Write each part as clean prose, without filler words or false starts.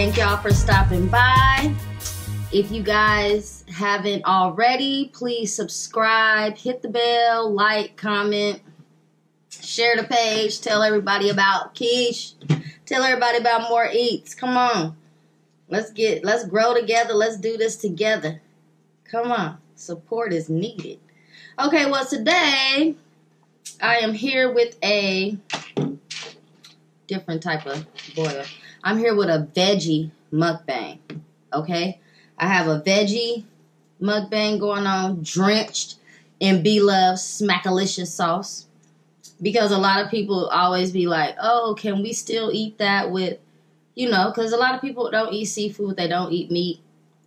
Thank y'all for stopping by. If you guys haven't already, please subscribe, hit the bell, like, comment, share the page, tell everybody about Quiche, tell everybody about more EATZ. Come on. Let's grow together. Let's do this together. Come on. Support is needed. Okay, well, today I am here with a different type of boil. I'm here with a veggie mukbang. Okay? I have a veggie mukbang going on, drenched in Bloves Smackalicious sauce. Because a lot of people always be like, oh, can we still eat that with, you know, because a lot of people don't eat seafood. They don't eat meat.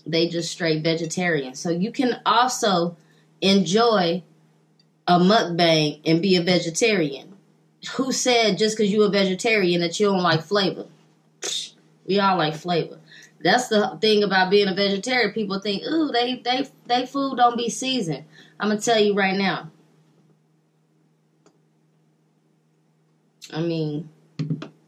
They just straight vegetarian. So you can also enjoy a mukbang and be a vegetarian. Who said just because you're a vegetarian that you don't like flavor? We all like flavor. That's the thing about being a vegetarian. People think, ooh, they food don't be seasoned. I'm going to tell you right now. I mean,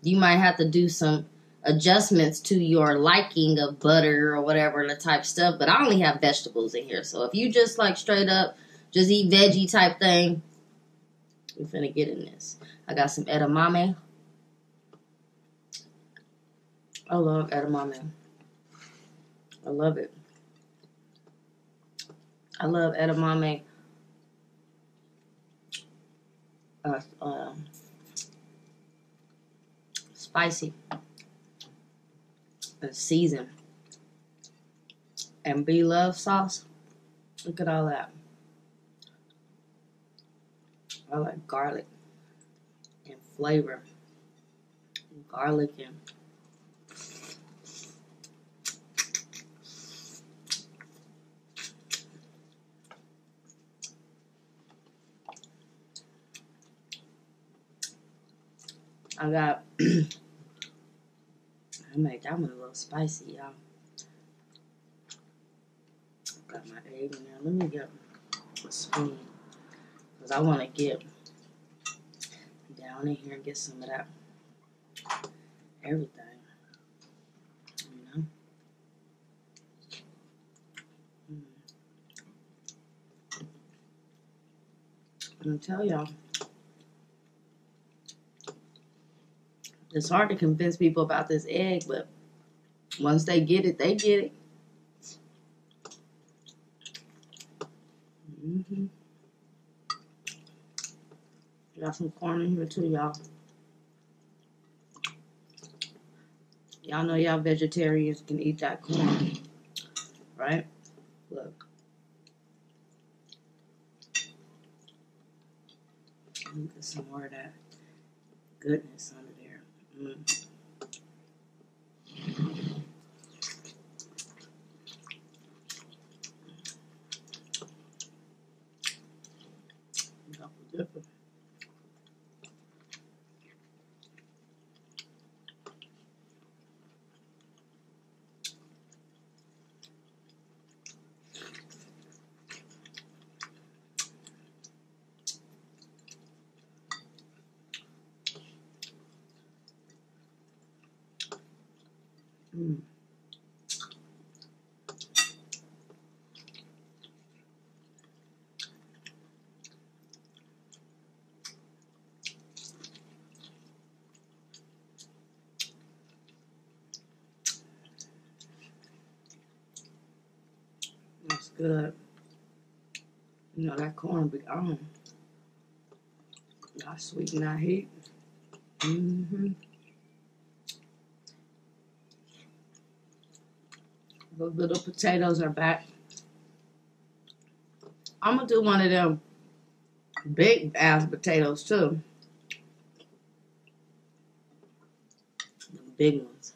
you might have to do some adjustments to your liking of butter or whatever the type stuff. But I only have vegetables in here. So if you just like straight up, just eat veggie type thing, we're finna get in this. I got some edamame. I love edamame. I love it. I love edamame. Spicy. And seasoned. And Bloves sauce. Look at all that. I like garlic and flavor. Garlic and I got, I made that one a little spicy, y'all. Got my egg in there. Let me get a spoon. Because I want to get down in here and get some of that. Everything. You know? I'm going to tell y'all. It's hard to convince people about this egg, but once they get it, they get it. Got some corn in here too, y'all. Y'all know y'all vegetarians can eat that corn, right? Look. Get some more of that goodness under there. Double dipper. That's good. You know, that corn be on. Y'all sweeten that heat. Those little potatoes are back. I'm going to do one of them big ass potatoes too. The big ones.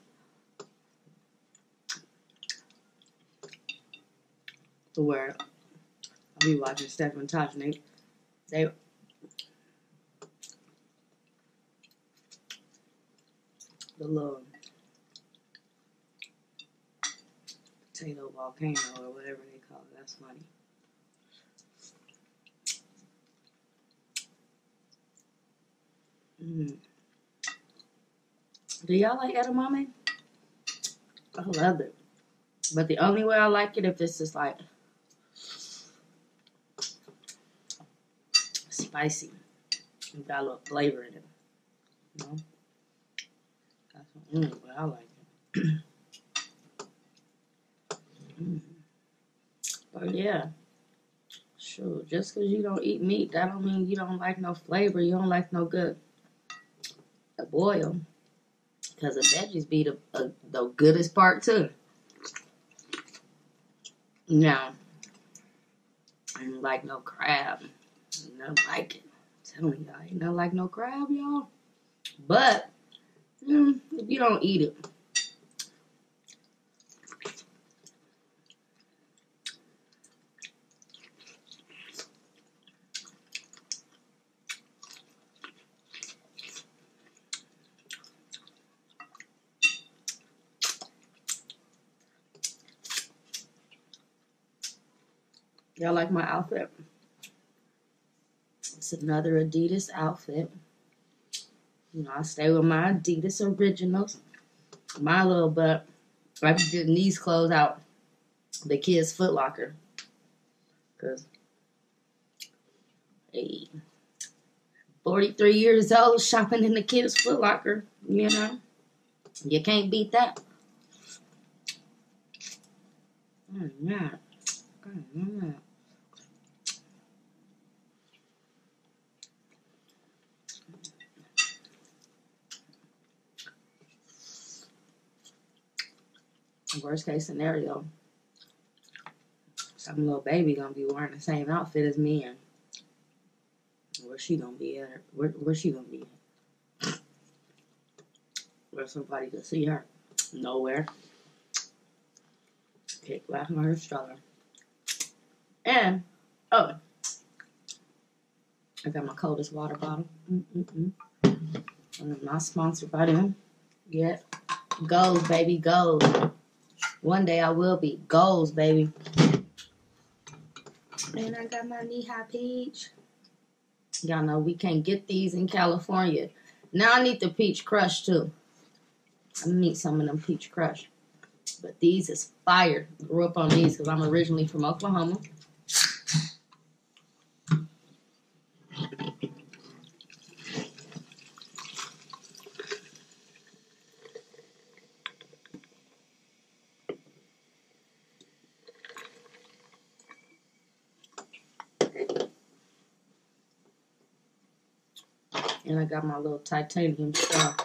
To where I'll be watching Stephen Tosh and they the little potato volcano or whatever they call it. That's funny. Do y'all like edamame? I love it. But the only way I like it if it's just like spicy. You got a little flavor in it. You know? That's the only way I like it. But yeah. Sure. Just because you don't eat meat, that don't mean you don't like no flavor. You don't like no good boil. Because the veggies be the goodest part too. Now, I don't like no crab. I don't like it. I'm telling y'all, I ain't not like no crab, y'all. But, if you don't eat it, y'all like my outfit? It's another Adidas outfit. You know, I stay with my Adidas originals. My little butt. I be getting these clothes out the kids' Foot Locker. Because, hey, 43 years old shopping in the kids' Foot Locker. You know, you can't beat that. Yeah. Worst case scenario, some little baby gonna be wearing the same outfit as me, and where's she gonna be at? Where's she gonna be at? Where somebody can see her? Nowhere. Kick back on her stroller. And oh, I got my coldest water bottle. I'm not sponsored by them yet. Goals, baby, goals. One day I will be. Goals, baby. And I got my knee-high peach. Y'all know we can't get these in California. Now I need the peach crush, too. I need some of them peach crush. But these is fire. Grew up on these because I'm originally from Oklahoma. And I got my little titanium straw.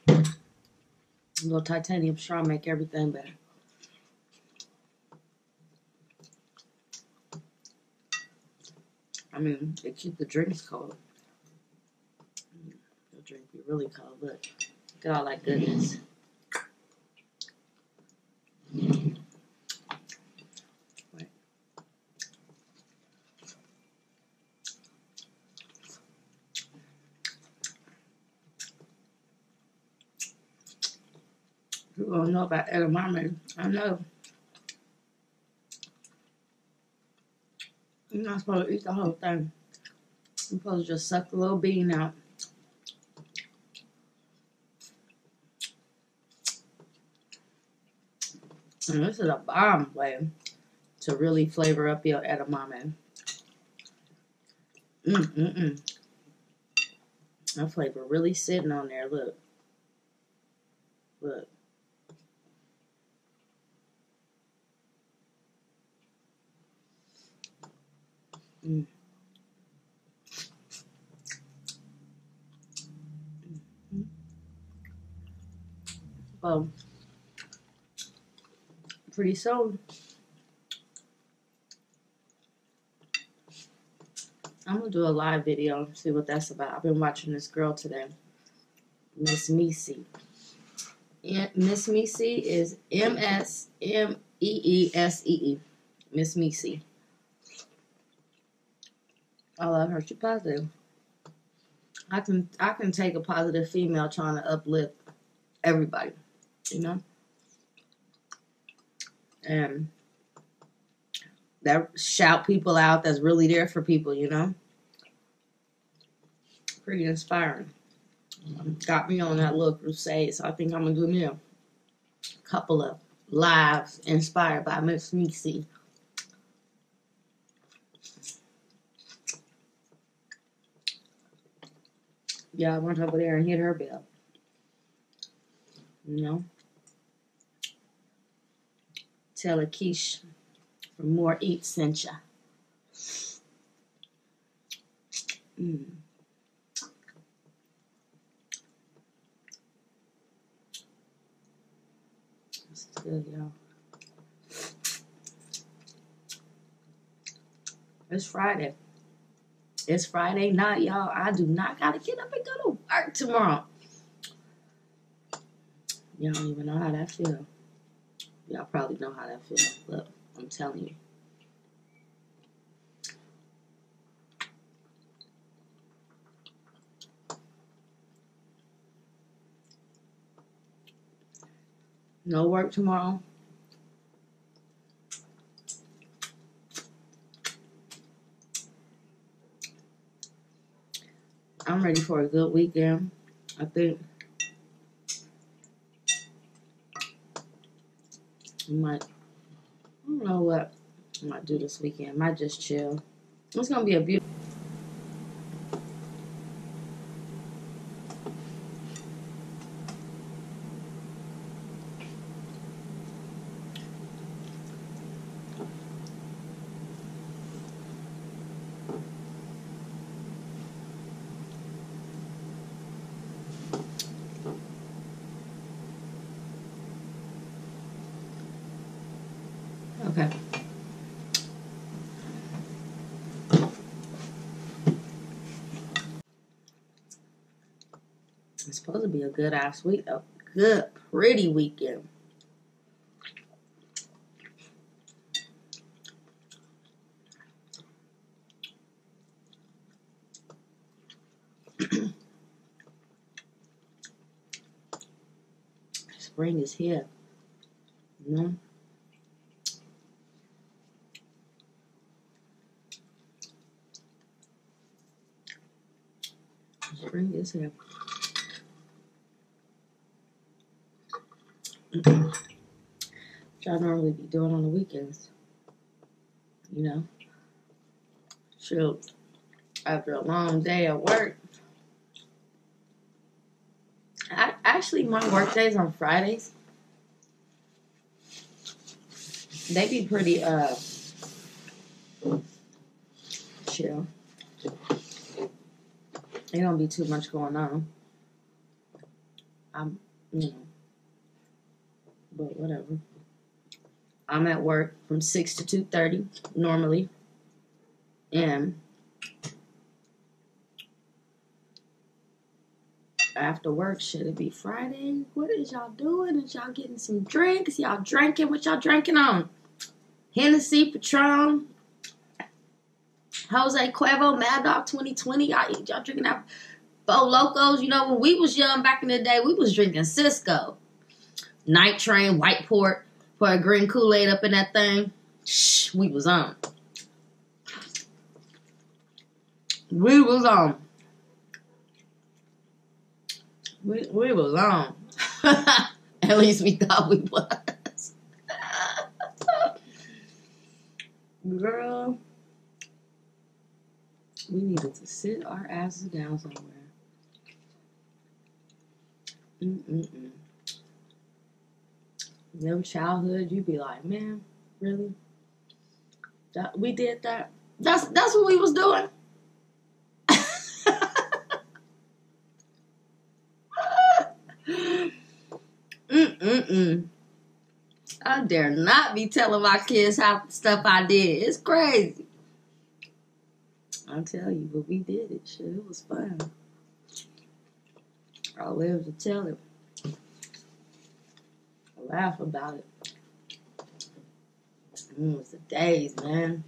A little titanium straw make everything better. I mean, it keep the drinks cold. The drink be really cold. Look at all that goodness. You don't know about edamame. I know. You're not supposed to eat the whole thing. You're supposed to just suck the little bean out. And this is a bomb way to really flavor up your edamame. That flavor really sitting on there. Look. Look. Well, pretty soon, I'm going to do a live video and see what that's about. I've been watching this girl today, Miss Meesey. Miss Meesey is Msmeessee. Miss Meesey. I love her. She's positive. I can take a positive female trying to uplift everybody, you know? And that shout people out that's really there for people, you know? pretty inspiring. Got me on that little crusade, so I think I'm gonna do me a couple of lives inspired by Miss Nisi. Yeah, I went over there and hit her bell. You know? Tell Akish from More EATZ sent ya. It's good, y'all. It's Friday. It's Friday night, y'all. I do not gotta get up and go to work tomorrow. Y'all don't even know how that feels. Y'all probably know how that feels, but I'm telling you. No work tomorrow. I'm ready for a good weekend. I think I don't know what I might do this weekend. I might just chill. It's gonna be a beautiful. Okay. It's supposed to be a good ass week, a good, pretty weekend. Spring is here. You know? Spring is here. What y'all normally be doing on the weekends? You know? Shoot. After a long day at work. Actually, my work days on Fridays, they be pretty chill. There don't be too much going on. But whatever. I'm at work from 6 to 2:30 normally, and after work, should it be Friday? What is y'all doing? Is y'all getting some drinks? Y'all drinking? What y'all drinking on? Hennessy, Patron, Jose Cuervo, Mad Dog 2020. Y'all drinking that Four Locos? You know, when we was young back in the day, we was drinking Cisco. Night Train, White Port, pour a green Kool-Aid up in that thing. Shh, we was on. We was on. We was on. At least we thought we was. Girl, we needed to sit our asses down somewhere. Them childhood, you be like, man, really? We did that? That's what we was doing. I dare not be telling my kids how stuff I did. It's crazy. I'll tell you, but we did it. Shit, it was fun. I'll live to tell it. I laugh about it. It was the days, man.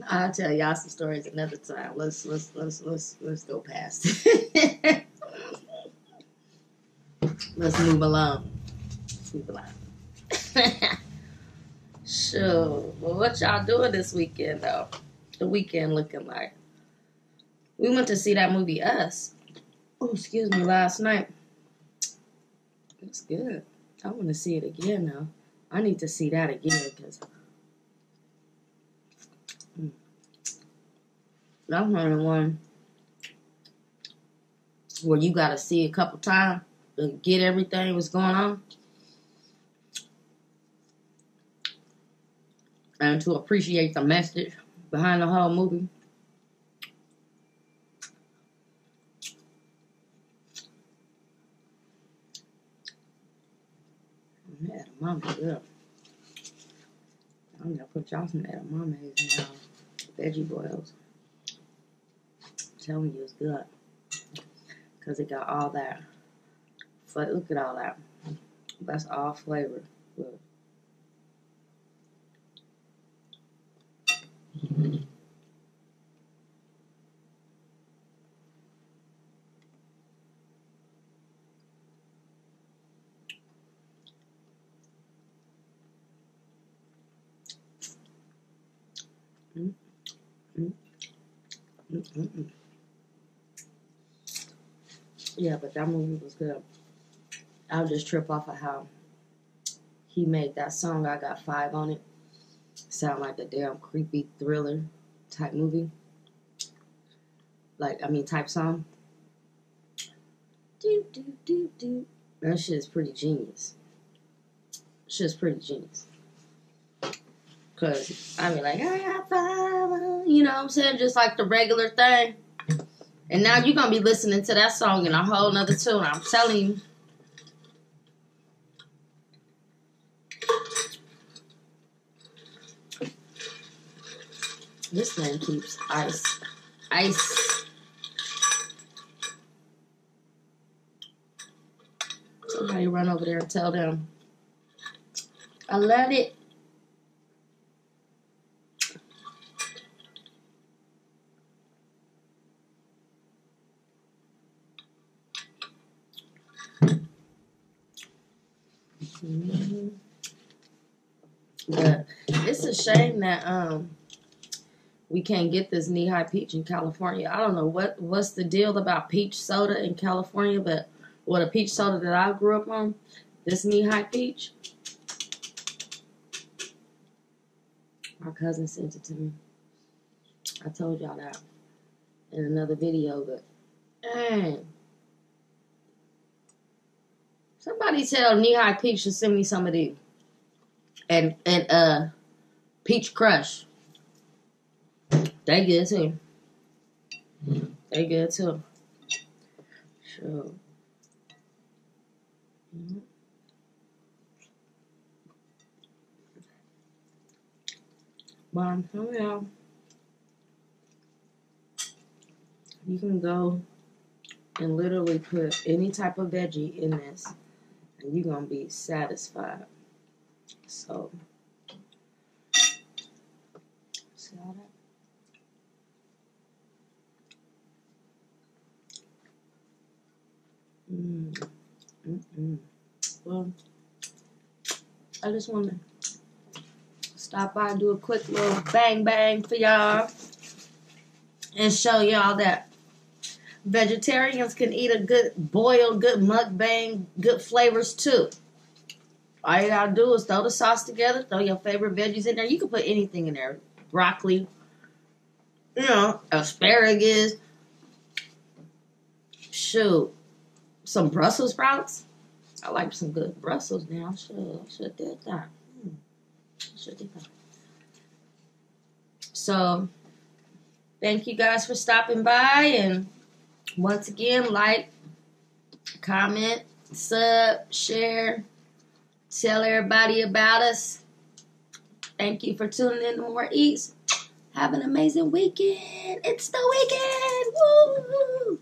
I'll tell y'all some stories another time. Let's go past it. Let's move along. We be like, sure. Well, what y'all doing this weekend, though? The weekend looking like? We went to see that movie, Us. Oh, excuse me, last night. It was good. I want to see it again, now. I need to see that again, because that's one where you got to see a couple times to get everything that's going on. And to appreciate the message behind the whole movie. Edamame, good. I'm gonna put y'all some edamame in y'all veggie boils. I'm telling you, it's good. Because it got all that. Look at all that. That's all flavor. Look. Yeah, but that movie was good. I'll just trip off of how he made that song. I Got 5 on it. Sound like a damn creepy thriller type movie. Type song. Do, do, do, do. That shit is pretty genius. Shit's pretty genius. Because I be like, I got 5, you know what I'm saying? Just like the regular thing. And now you're going to be listening to that song in a whole nother tune. I'm telling you. This man keeps ice. Ice. Somebody run over there and tell them, I love it. Mm-hmm. But it's a shame that we can't get this knee-high peach in California. I don't know what's the deal about peach soda in California, but the peach soda that I grew up on, this knee-high peach, my cousin sent it to me. I told y'all that in another video, but dang. Somebody tell knee-high peach to send me some of these. And peach crush. They good too. They good too. Sure. Mm-hmm. But somehow you can go and literally put any type of veggie in this, and you're gonna be satisfied. So, see all that? Well, I just want to stop by and do a quick little bang bang for y'all and show y'all that vegetarians can eat a good boiled, good mukbang, good flavors too. All you gotta do is throw the sauce together, throw your favorite veggies in there. You can put anything in there. Broccoli, asparagus, shoot, some Brussels sprouts. I like some good Brussels now. Should did that. Should did that. So, thank you guys for stopping by. And once again, like, comment, sub, share, tell everybody about us. Thank you for tuning in to More Eats. Have an amazing weekend. It's the weekend. Woo!